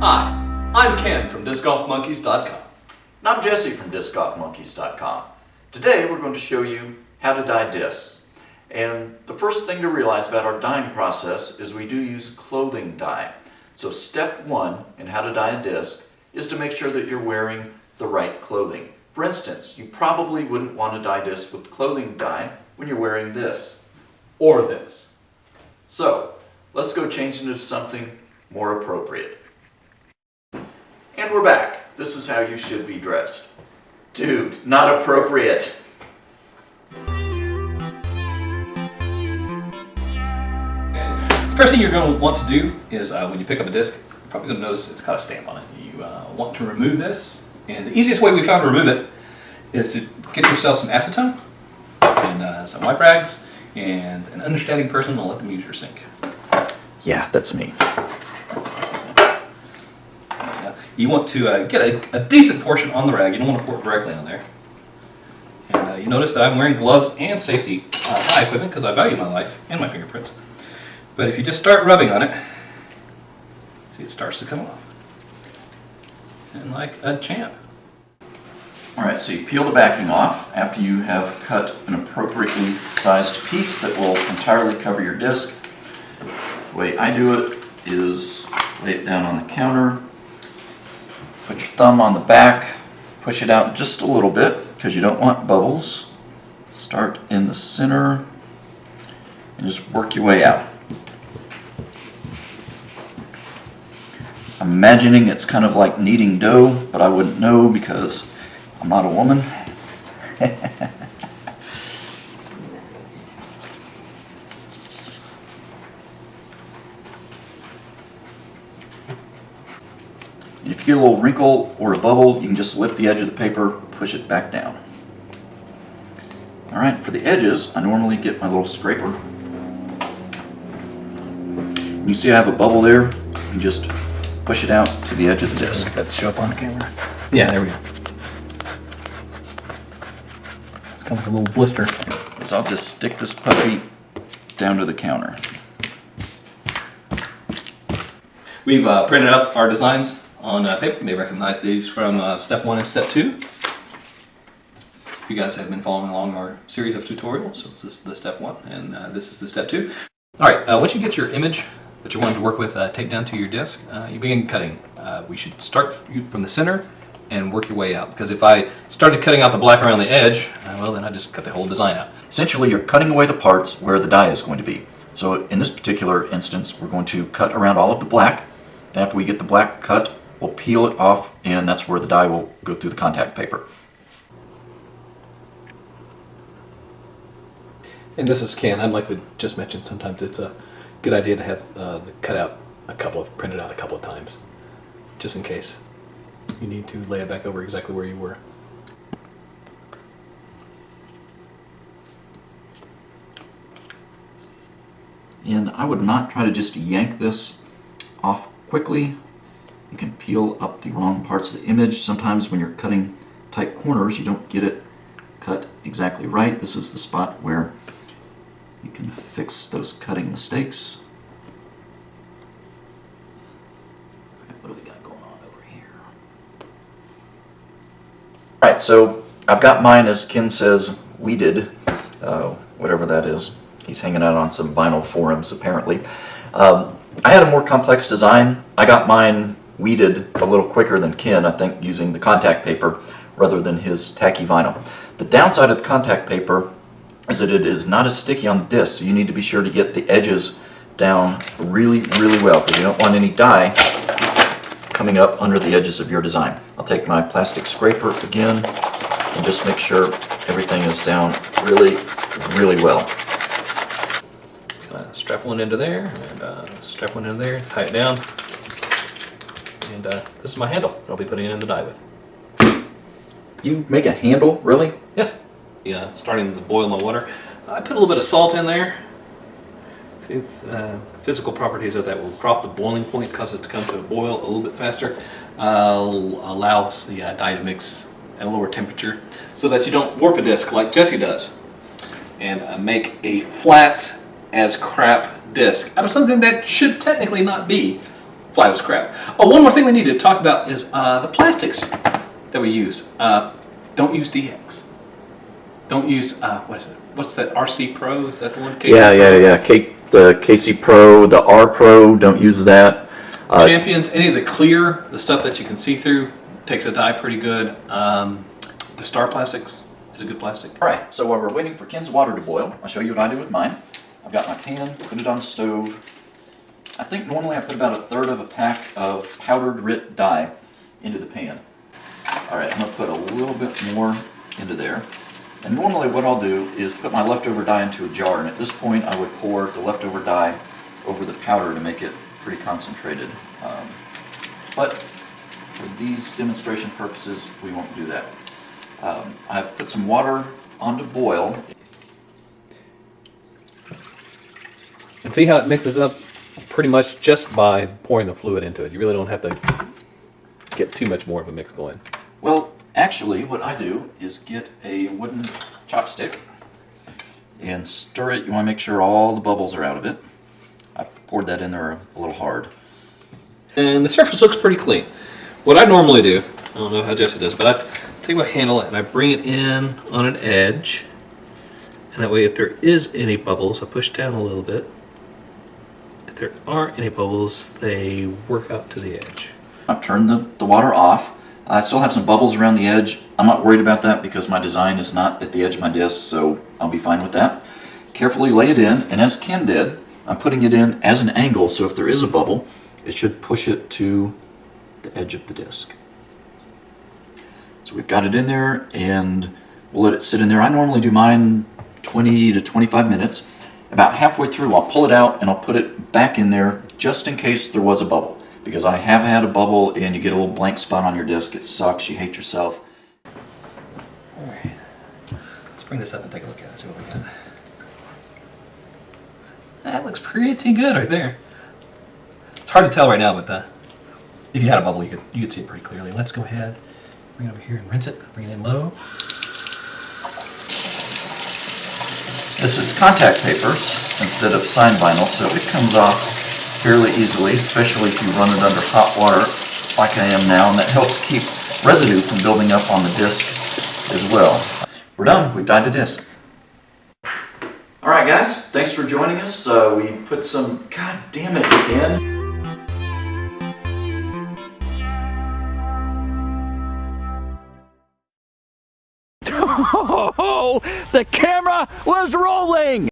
Hi, I'm Ken from DiscGolfMonkeys.com. And I'm Jesse from DiscGolfMonkeys.com. Today we're going to show you how to dye discs. And the first thing to realize about our dyeing process is we do use clothing dye. So step one in how to dye a disc is to make sure that you're wearing the right clothing. For instance, you probably wouldn't want to dye discs with clothing dye when you're wearing this. Or this. So let's go change into something more appropriate. And we're back. This is how you should be dressed. Dude, not appropriate. First thing you're going to want to do is when you pick up a disc, you're probably going to notice it's got a stamp on it. You want to remove this, and the easiest way we found to remove it is to get yourself some acetone and some wipe rags and an understanding person will let them use your sink. Yeah, that's me. You want to get a decent portion on the rag. You don't want to pour it directly on there. And you notice that I'm wearing gloves and safety eye equipment because I value my life and my fingerprints. But if you just start rubbing on it, see, it starts to come off. And like a champ. Alright, so you peel the backing off after you have cut an appropriately sized piece that will entirely cover your disc. The way I do it is lay it down on the counter, put your thumb on the back, push it out just a little bit because you don't want bubbles. Start in the center and just work your way out. I'm imagining it's kind of like kneading dough, but I wouldn't know because I'm not a woman. If you get a little wrinkle or a bubble, you can just lift the edge of the paper, push it back down. Alright, for the edges, I normally get my little scraper. You see I have a bubble there, you can just push it out to the edge of the disc. That show up on the camera? Yeah, there we go. It's kind of like a little blister. So I'll just stick this puppy down to the counter. We've printed out our designs on paper. You may recognize these from step 1 and step 2. You guys have been following along our series of tutorials, so this is the step 1 and this is the step 2. Alright, once you get your image that you're wanting to work with taped down to your disc, you begin cutting. We should start from the center and work your way out, because if I started cutting out the black around the edge, well then I just cut the whole design out. Essentially you're cutting away the parts where the dye is going to be. So in this particular instance we're going to cut around all of the black. After we get the black cut, we'll peel it off and that's where the dye will go through the contact paper. And this is Ken. I'd like to just mention sometimes it's a good idea to have printed out a couple of times, just in case you need to lay it back over exactly where you were. And I would not try to just yank this off quickly. You can peel up the wrong parts of the image. Sometimes when you're cutting tight corners you don't get it cut exactly right. This is the spot where you can fix those cutting mistakes. What do we got going on over here? Alright, so I've got mine, as Ken says, weeded, whatever that is. He's hanging out on some vinyl forums apparently. I had a more complex design. I got mine weeded a little quicker than Ken, I think, using the contact paper rather than his tacky vinyl. The downside of the contact paper is that it is not as sticky on the disc, so you need to be sure to get the edges down really, really well because you don't want any dye coming up under the edges of your design. I'll take my plastic scraper again and just make sure everything is down really, really well. Strap one into there and strap one into there, tie it down. And this is my handle I'll be putting it in the dye with. You make a handle, really? Yes. Yeah, starting to boil my water. I put a little bit of salt in there. See, physical properties of that will drop the boiling point, cause it to come to a boil a little bit faster. Allows the dye to mix at a lower temperature so that you don't warp a disc like Jesse does and make a flat as crap disc out of something that should technically not be flat as crap. Oh, one more thing we need to talk about is the plastics that we use. Don't use DX. Don't use, what is it? What's that, RC Pro? Is that the one? KC Yeah. The KC Pro, the R Pro, don't use that. Champions, any of the clear, the stuff that you can see through, takes a dye pretty good. The Star Plastics is a good plastic. All right, so while we're waiting for Ken's water to boil, I'll show you what I do with mine. I've got my pan, put it on the stove. I think normally I put about 1/3 of a pack of powdered RIT dye into the pan. All right, I'm gonna put a little bit more into there. And normally what I'll do is put my leftover dye into a jar, and at this point I would pour the leftover dye over the powder to make it pretty concentrated. But for these demonstration purposes, we won't do that. I've put some water on to boil. And see how it mixes up pretty much just by pouring the fluid into it. You really don't have to get too much more of a mix going. Well, actually, what I do is get a wooden chopstick and stir it. You want to make sure all the bubbles are out of it. I poured that in there a little hard. And the surface looks pretty clean. What I normally do, I don't know how Jesse does, but I take my handle and I bring it in on an edge. And that way if there is any bubbles, I push down a little bit. If there aren't any bubbles, they work out to the edge. I've turned the water off. I still have some bubbles around the edge. I'm not worried about that because my design is not at the edge of my disc, so I'll be fine with that. Carefully lay it in, and as Ken did, I'm putting it in as an angle, so if there is a bubble, it should push it to the edge of the disc. So we've got it in there, and we'll let it sit in there. I normally do mine 20 to 25 minutes. About halfway through, I'll pull it out and I'll put it back in there just in case there was a bubble. Because I have had a bubble and you get a little blank spot on your disc. It sucks, you hate yourself. Alright, let's bring this up and take a look at it, see what we got. That looks pretty good right there. It's hard to tell right now, but if you had a bubble, you could see it pretty clearly. Let's go ahead, bring it over here and rinse it, bring it in low. This is contact paper instead of sign vinyl, so it comes off fairly easily, especially if you run it under hot water like I am now, and that helps keep residue from building up on the disc as well. We're done, we've dyed the disc. Alright guys, thanks for joining us. We put some, god damn it, Ken. Oh, the camera was rolling!